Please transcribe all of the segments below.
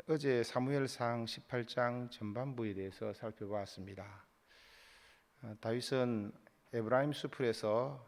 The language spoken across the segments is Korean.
어제 사무엘상 18장 전반부에 대해서 살펴보았습니다. 다윗은 에브라임 수풀에서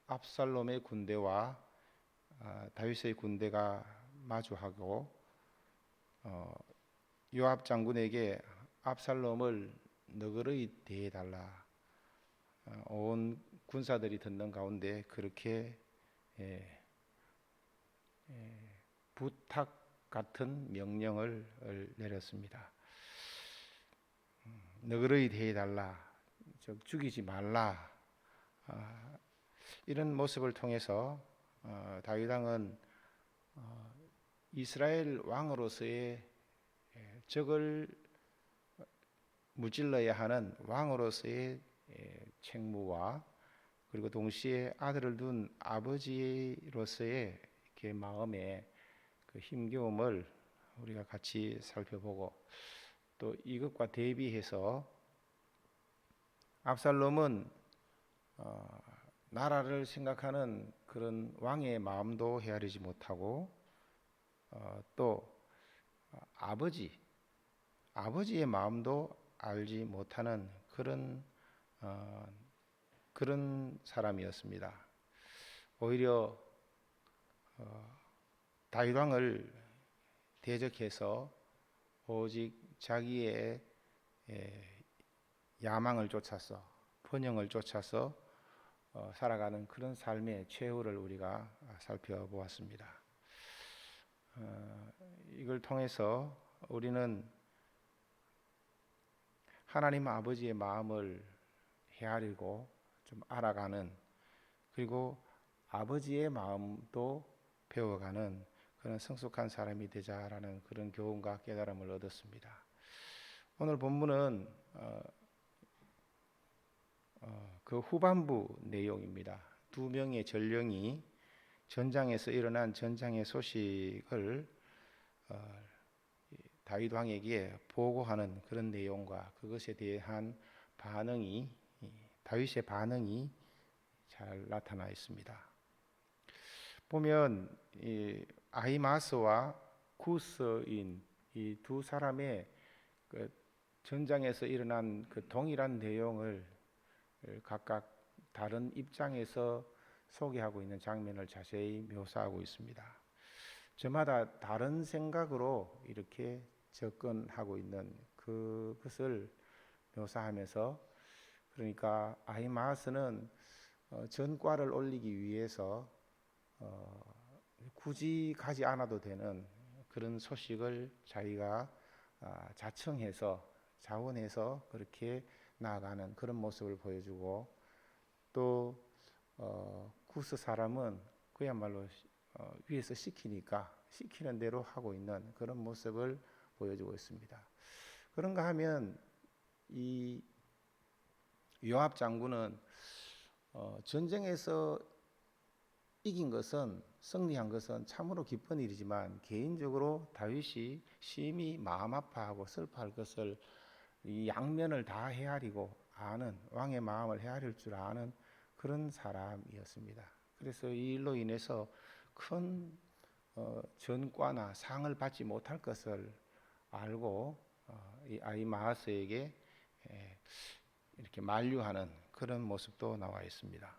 압살롬의 군대와 다윗의 군대가 마주하고 요압 장군에게 압살롬을 너그러이 대해달라, 온 군사들이 듣는 가운데 그렇게 부탁 같은 명령을 내렸습니다. 너그러이 대해달라, 즉 죽이지 말라. 이런 모습을 통해서 다윗 왕은 이스라엘 왕으로서의 적을 무찔러야 하는 왕으로서의 책무와, 그리고 동시에 아들을 둔 아버지로서의 이렇게 마음에 그 힘겨움을 우리가 같이 살펴보고, 또 이것과 대비해서 압살롬은 나라를 생각하는 그런 왕의 마음도 헤아리지 못하고, 또 아버지의 마음도 알지 못하는 그런 사람이었습니다. 오히려 다윗 왕을 대적해서 오직 자기의 야망을 쫓아서, 번영을 쫓아서 살아가는 그런 삶의 최후를 우리가 살펴보았습니다. 이걸 통해서 우리는 하나님 아버지의 마음을 헤아리고 좀 알아가는, 그리고 아버지의 마음도 배워가는 그런 성숙한 사람이 되자라는 그런 교훈과 깨달음을 얻었습니다. 오늘 본문은 그 후반부 내용입니다. 두 명의 전령이 전장에서 일어난 전장의 소식을 다윗 왕에게 보고하는 그런 내용과 그것에 대한 다윗의 반응이 잘 나타나 있습니다. 보면 아히마스와 구스인 이 두 사람의 그 전장에서 일어난 그 동일한 내용을 각각 다른 입장에서 소개하고 있는 장면을 자세히 묘사하고 있습니다. 저마다 다른 생각으로 이렇게 접근하고 있는 그것을 묘사하면서, 그러니까 아히마스는 전과를 올리기 위해서 굳이 가지 않아도 되는 그런 소식을 자기가 자원해서 그렇게 나아가는 그런 모습을 보여주고, 또 구스 사람은 그야말로 위에서 시키는 대로 하고 있는 그런 모습을 보여주고 있습니다. 그런가 하면 이 요압 장군은 전쟁에서 이긴 것은, 승리한 것은 참으로 기쁜 일이지만, 개인적으로 다윗이 심히 마음 아파하고 슬퍼할 것을 이 양면을 다 헤아리고 아는, 왕의 마음을 헤아릴 줄 아는 그런 사람이었습니다. 그래서 이 일로 인해서 큰 전과나 상을 받지 못할 것을 알고 이 아히마아스에게 이렇게 만류하는 그런 모습도 나와 있습니다.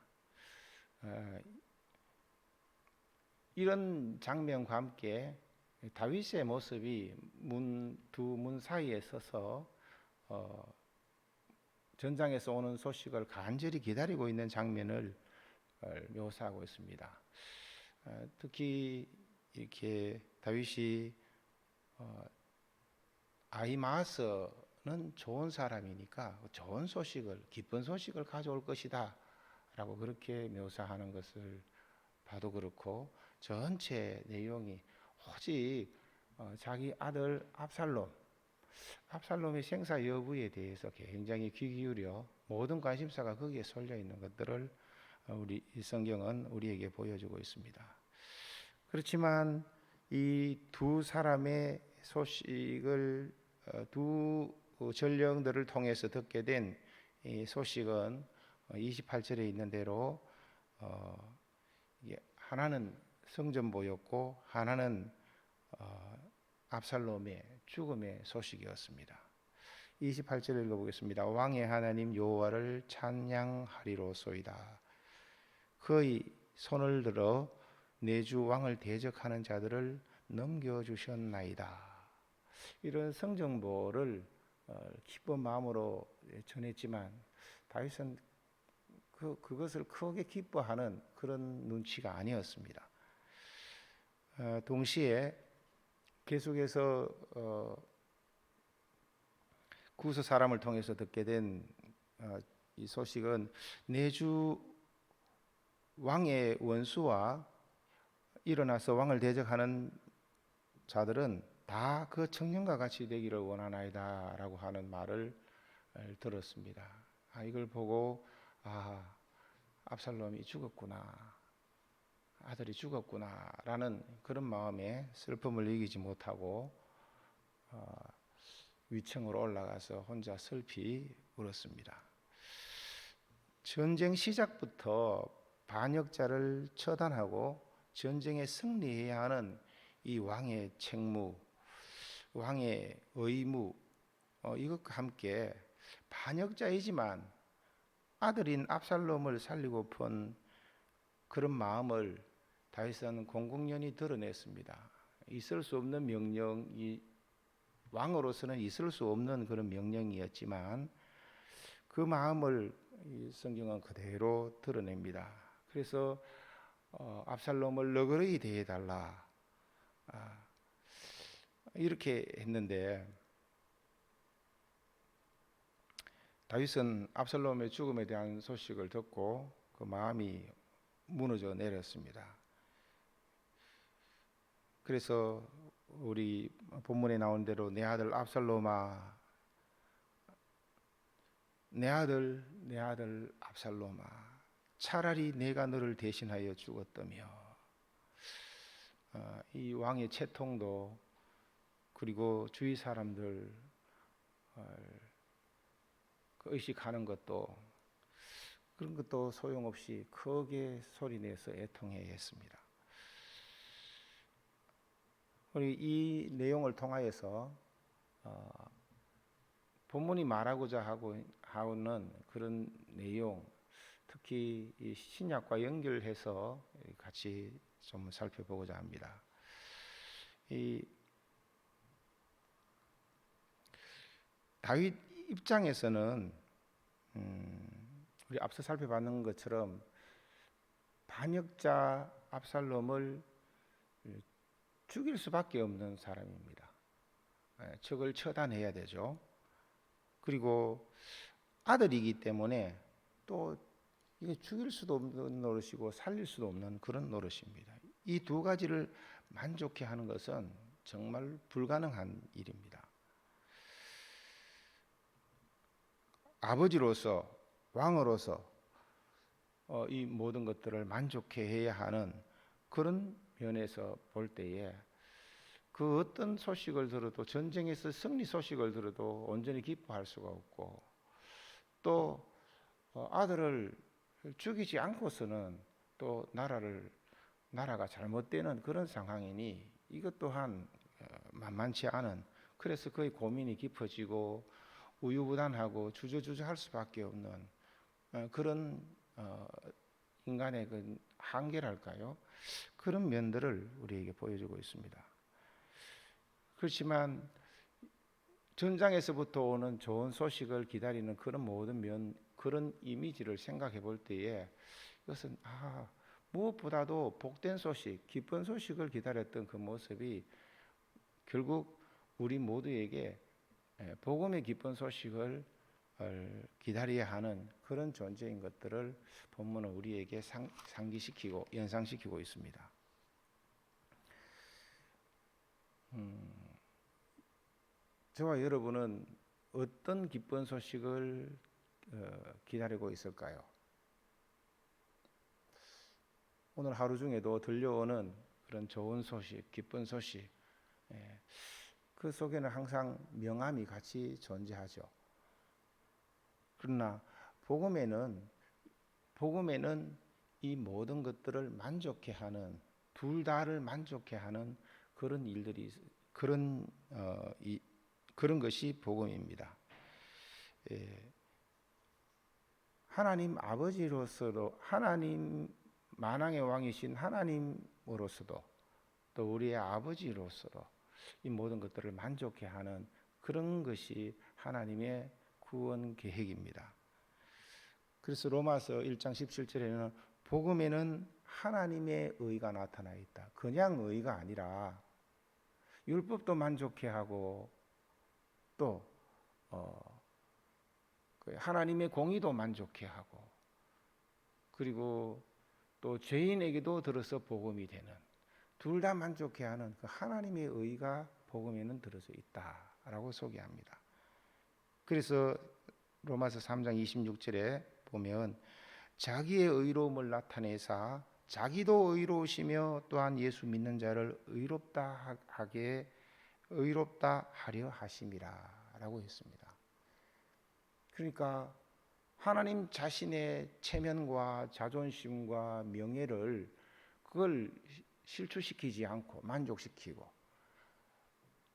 이런 장면과 함께 다윗의 모습이 두 문 사이에 서서 전장에서 오는 소식을 간절히 기다리고 있는 장면을 묘사하고 있습니다. 특히 이렇게 다윗이 아히마아스는 좋은 사람이니까 좋은 소식을, 기쁜 소식을 가져올 것이다 라고 그렇게 묘사하는 것을 봐도 그렇고, 전체 내용이 오직 자기 아들 압살롬의 생사 여부에 대해서 굉장히 귀 기울여 모든 관심사가 거기에 쏠려 있는 것들을 이 성경은 우리에게 보여주고 있습니다. 그렇지만 이 두 사람의 소식을, 두 전령들을 통해서 듣게 된 이 소식은 28절에 있는 대로 하나는 성전보였고 하나는 압살롬의 죽음의 소식이었습니다. 28절 읽어보겠습니다. 왕의 하나님 여호와를 찬양하리로소이다. 그의 손을 들어 내 주 왕을 대적하는 자들을 넘겨주셨나이다. 이런 성정보를 기쁜 마음으로 전했지만 다윗은 그것을 크게 기뻐하는 그런 눈치가 아니었습니다. 동시에 계속해서 구스 사람을 통해서 듣게 된 이 소식은 내주 왕의 원수와 일어나서 왕을 대적하는 자들은 다 그 청년과 같이 되기를 원하나이다 라고 하는 말을 들었습니다. 이걸 보고 압살롬이 죽었구나, 아들이 죽었구나 라는 그런 마음에 슬픔을 이기지 못하고 위층으로 올라가서 혼자 슬피 울었습니다. 전쟁 시작부터 반역자를 처단하고 전쟁에 승리해야 하는 이 왕의 책무, 왕의 의무, 이것과 함께 반역자이지만 아들인 압살롬을 살리고픈 그런 마음을 다윗은 공공연히 드러냈습니다. 있을 수 없는 명령이, 왕으로서는 있을 수 없는 그런 명령이었지만 그 마음을 이 성경은 그대로 드러냅니다. 그래서 압살롬을 너그러이 대해달라 이렇게 했는데, 다윗은 압살롬의 죽음에 대한 소식을 듣고 그 마음이 무너져 내렸습니다. 그래서 우리 본문에 나온 대로 내 아들 압살롬아, 내 아들 압살롬아, 차라리 내가 너를 대신하여 죽었다며. 이 왕의 채통도 그리고 주위 사람들 의식하는 것도 그런 것도 소용없이 크게 소리내서 애통해야 했습니다. 우리 이 내용을 통하여서 본문이 말하고자 하는 그런 내용, 특히 이 신약과 연결해서 같이 좀 살펴보고자 합니다. 이 다윗 입장에서는 우리 앞서 살펴봤는 것처럼 반역자 압살롬을 죽일 수밖에 없는 사람입니다. 적을 처단해야 되죠. 그리고 아들이기 때문에 또 이게 죽일 수도 없는 노릇이고 살릴 수도 없는 그런 노릇입니다. 이 두 가지를 만족해 하는 것은 정말 불가능한 일입니다. 아버지로서, 왕으로서 이 모든 것들을 만족해 해야 하는 그런 면에서 볼 때에 그 어떤 소식을 들어도, 전쟁에서 승리 소식을 들어도 온전히 기뻐할 수가 없고, 또 아들을 죽이지 않고서는 또 나라가 잘못되는 그런 상황이니 이것 또한 만만치 않은, 그래서 그의 고민이 깊어지고 우유부단하고 주저주저할 수밖에 없는 그런 인간의 그 한계랄까요? 그런 면들을 우리에게 보여주고 있습니다. 그렇지만 전장에서부터 오는 좋은 소식을 기다리는 그런 모든 그런 이미지를 생각해 볼 때에 이것은 무엇보다도 복된 소식, 기쁜 소식을 기다렸던 그 모습이 결국 우리 모두에게 복음의 기쁜 소식을 기다려야 하는 그런 존재인 것들을 본문은 우리에게 상기시키고 연상시키고 있습니다. 저와 여러분은 어떤 기쁜 소식을 기다리고 있을까요? 오늘 하루 중에도 들려오는 그런 좋은 소식, 기쁜 소식, 그 속에는 항상 명암이 같이 존재하죠. 그러나 복음에는 이 모든 것들을 만족해 하는, 둘 다를 만족해 하는 그런 일들이 그런 그런 것이 복음입니다. 예, 하나님 아버지로서도 하나님 만왕의 왕이신 하나님으로서도 또 우리의 아버지로서도 이 모든 것들을 만족해 하는 그런 것이 하나님의 구원 계획입니다. 그래서 로마서 1장 17절에는 복음에는 하나님의 의가 나타나 있다. 그냥 의가 아니라 율법도 만족해 하고 또 하나님의 공의도 만족해 하고 그리고 또 죄인에게도 들어서 복음이 되는 둘 다 만족해 하는 그 하나님의 의가 복음에는 들어서 있다라고 소개합니다. 그래서 로마서 3장 26절에 보면 자기의 의로움을 나타내사 자기도 의로우시며 또한 예수 믿는 자를 의롭다 하려 하심이라라고 했습니다. 그러니까 하나님 자신의 체면과 자존심과 명예를 그걸 실추시키지 않고 만족시키고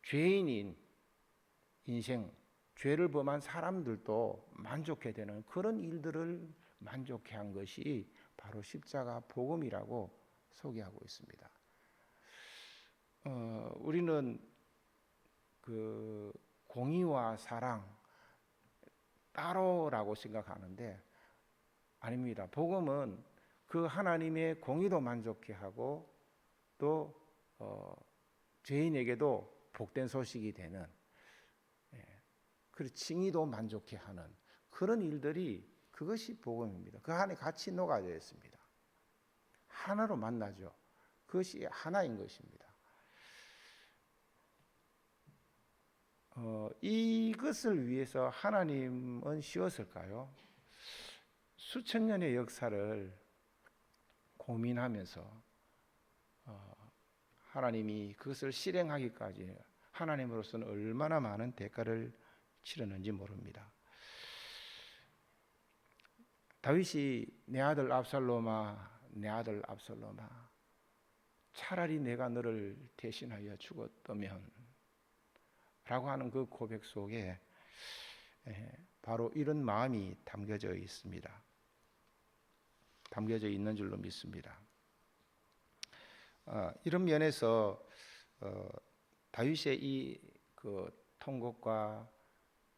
죄인인 인생, 죄를 범한 사람들도 만족해 되는 그런 일들을 만족해 한 것이 바로 십자가 복음이라고 소개하고 있습니다. 우리는 그 공의와 사랑 따로라고 생각하는데 아닙니다. 복음은 그 하나님의 공의도 만족해 하고 또 죄인에게도 복된 소식이 되는 그리고 칭의도 만족해 하는 그런 일들이 그것이 복음입니다. 그 안에 같이 녹아져 있습니다. 하나로 만나죠. 그것이 하나인 것입니다. 이것을 위해서 하나님은 씌웠을까요? 수천 년의 역사를 고민하면서 하나님이 그것을 실행하기까지 하나님으로서는 얼마나 많은 대가를 치렀는지 모릅니다. 다윗이 내 아들 압살롬아, 내 아들 압살롬아, 차라리 내가 너를 대신하여 죽었다면 라고 하는 그 고백 속에 바로 이런 마음이 담겨져 있습니다. 담겨져 있는 줄로 믿습니다. 이런 면에서 다윗의 이 그 통곡과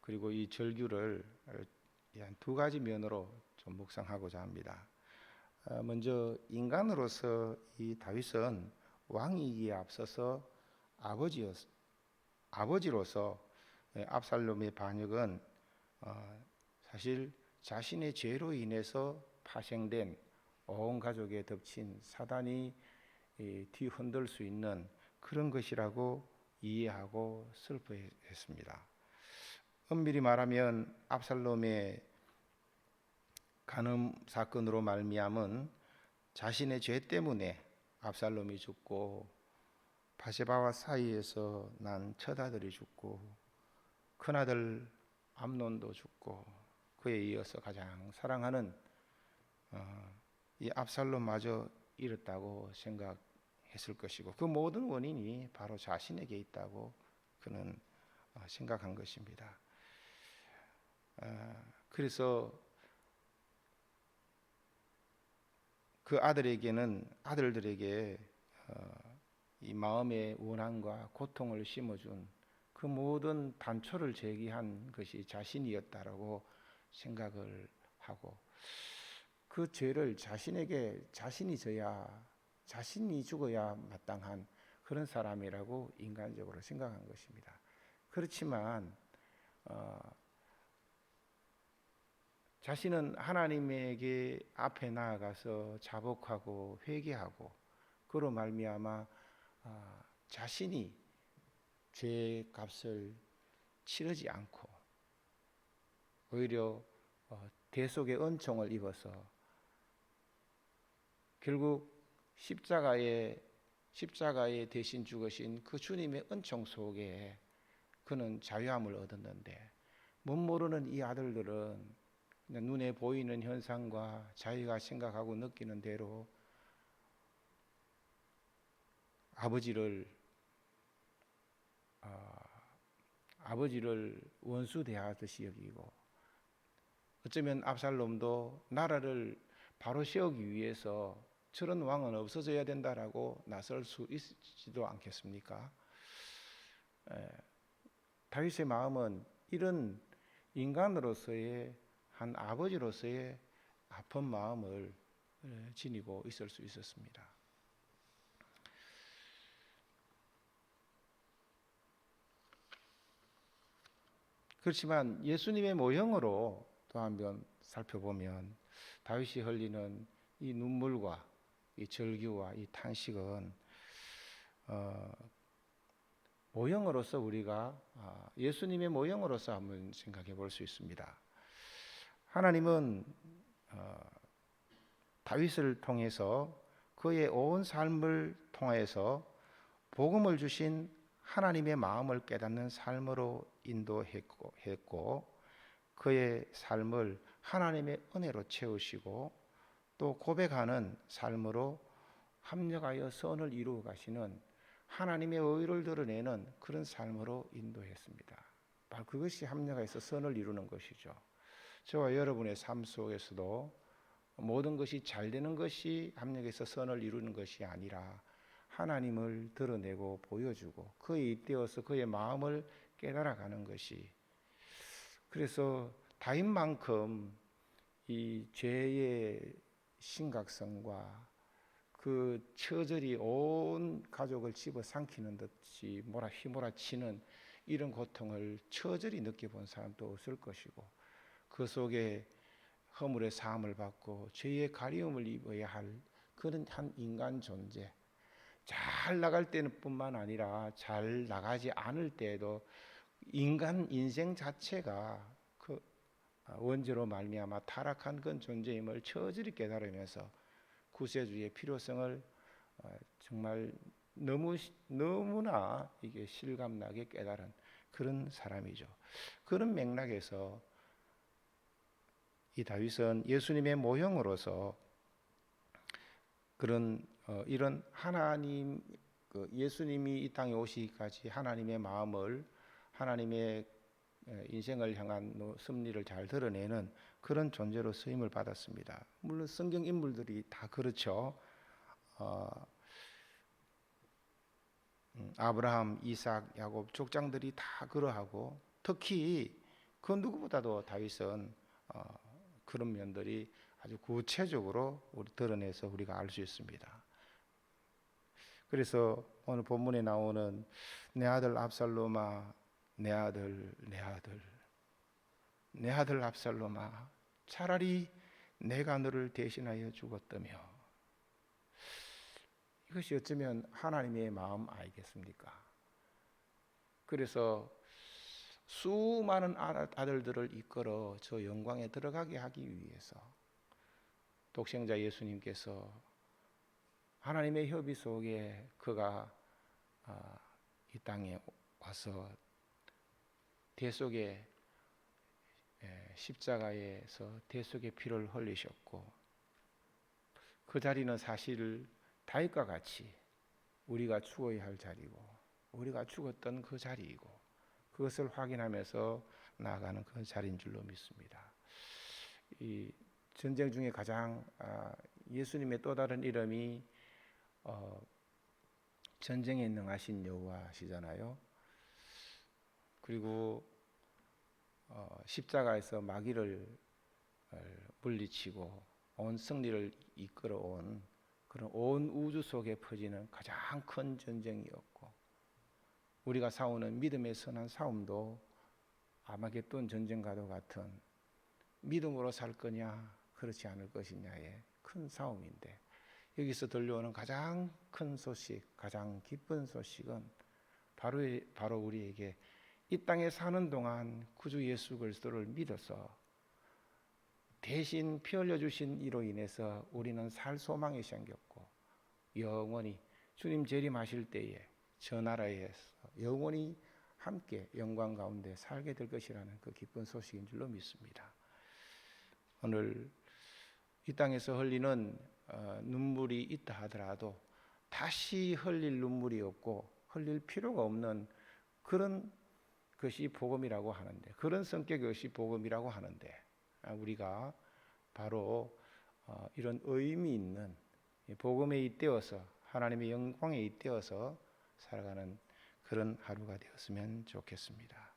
그리고 이 절규를 한 두 가지 면으로 좀 묵상하고자 합니다. 먼저 인간으로서 이 다윗은 왕이기에 앞서서 아버지로서 압살롬의 반역은 사실 자신의 죄로 인해서 파생된 온 가족에 덮친 사단이 뒤흔들 수 있는 그런 것이라고 이해하고 슬퍼했습니다. 엄밀히 말하면 압살롬의 간음 사건으로 말미암은 자신의 죄 때문에 압살롬이 죽고 바세바와 사이에서 난 첫아들이 죽고 큰아들 암논도 죽고 그에 이어서 가장 사랑하는 이 압살롬마저 잃었다고 생각했을 것이고 그 모든 원인이 바로 자신에게 있다고 그는 생각한 것입니다. 그래서 그 아들들에게 이 마음의 원한과 고통을 심어준 그 모든 단초를 제기한 것이 자신이었다라고 생각을 하고 그 죄를 자신이 죽어야 마땅한 그런 사람이라고 인간적으로 생각한 것입니다. 그렇지만 자신은 하나님에게 앞에 나아가서 자복하고 회개하고 그로 말미암아 자신이 죄의 값을 치르지 않고 오히려 대속의 은총을 입어서 결국 십자가에 대신 죽으신 그 주님의 은총 속에 그는 자유함을 얻었는데 못 모르는 이 아들들은 그냥 눈에 보이는 현상과 자기가 생각하고 느끼는 대로 아버지를 아버지를 원수 대하듯이 여기고, 어쩌면 압살롬도 나라를 바로 세우기 위해서 저런 왕은 없어져야 된다라고 나설 수 있지도 않겠습니까? 다윗의 마음은 이런 인간으로서의 한 아버지로서의 아픈 마음을 지니고 있을 수 있었습니다. 그렇지만 예수님의 모형으로 또 한번 살펴보면 다윗이 흘리는 이 눈물과 이 절규와 이 탄식은 모형으로서 우리가 예수님의 모형으로서 한번 생각해 볼 수 있습니다. 하나님은 다윗을 통해서 그의 온 삶을 통해서 복음을 주신 하나님의 마음을 깨닫는 삶으로 인도했고 그의 삶을 하나님의 은혜로 채우시고 또 고백하는 삶으로 합력하여 선을 이루어 가시는 하나님의 의를 드러내는 그런 삶으로 인도했습니다. 바로 그것이 합력해서 선을 이루는 것이죠. 저와 여러분의 삶 속에서도 모든 것이 잘 되는 것이 합력해서 선을 이루는 것이 아니라 하나님을 드러내고 보여주고 그에 잇대어서 그의 마음을 깨달아가는 것이, 그래서 다윗만큼 이 죄의 심각성과 그 처절히 온 가족을 집어삼키는 듯이 휘몰아치는 이런 고통을 처절히 느껴본 사람도 없을 것이고, 그 속에 허물의 사함을 받고 죄의 가리움을 입어야 할 그런 한 인간 존재, 잘 나갈 때는 뿐만 아니라 잘 나가지 않을 때에도 인간 인생 자체가 그 원죄로 말미암아 타락한 그 존재임을 처절히 깨달으면서 구세주의 필요성을 정말 너무나 이게 실감나게 깨달은 그런 사람이죠. 그런 맥락에서 이 다윗은 예수님의 모형으로서 그런 이런 하나님, 예수님이 이 땅에 오시기까지 하나님의 마음을, 하나님의 인생을 향한 섭리를 잘 드러내는 그런 존재로 쓰임을 받았습니다. 물론 성경 인물들이 다 그렇죠. 아브라함, 이삭, 야곱 족장들이 다 그러하고, 특히 그 누구보다도 다윗은 그런 면들이 아주 구체적으로 드러내서 우리가 알 수 있습니다. 그래서 오늘 본문에 나오는 내 아들 압살롬아, 내 아들, 내 아들, 내 아들 압살롬아, 차라리 내가 너를 대신하여 죽었다며. 이것이 어쩌면 하나님의 마음 아니겠습니까? 그래서 수많은 아들들을 이끌어 저 영광에 들어가게 하기 위해서 독생자 예수님께서 하나님의 협의 속에 그가 이 땅에 와서 대속의 십자가에서 대속의 피를 흘리셨고, 그 자리는 사실 다윗과 같이 우리가 죽어야 할 자리고 우리가 죽었던 그 자리이고 그것을 확인하면서 나아가는 그 자리인 줄로 믿습니다. 이 전쟁 중에 가장 예수님의 또 다른 이름이 전쟁에 능하신 여호와시잖아요. 그리고 십자가에서 마귀를 물리치고 온 승리를 이끌어온 그런 온 우주 속에 퍼지는 가장 큰 전쟁이었고, 우리가 싸우는 믿음의 선한 싸움도 아마겟돈 전쟁과도 같은 믿음으로 살 거냐 그렇지 않을 것이냐의 큰 싸움인데, 여기서 들려오는 가장 큰 소식, 가장 기쁜 소식은 바로 우리에게 이 땅에 사는 동안 구주 예수 그리스도를 믿어서 대신 피 흘려주신 이로 인해서 우리는 살 소망이 생겼고, 영원히 주님 재림하실 때에 저 나라에서 영원히 함께 영광 가운데 살게 될 것이라는 그 기쁜 소식인 줄로 믿습니다. 오늘 이 땅에서 흘리는 눈물이 있다 하더라도 다시 흘릴 눈물이 없고 흘릴 필요가 없는 그런 그것이 복음이라고 하는데, 그런 성격이 것이 복음이라고 하는데, 우리가 바로 이런 의미 있는 복음에 잇대어서 하나님의 영광에 잇대어서 살아가는 그런 하루가 되었으면 좋겠습니다.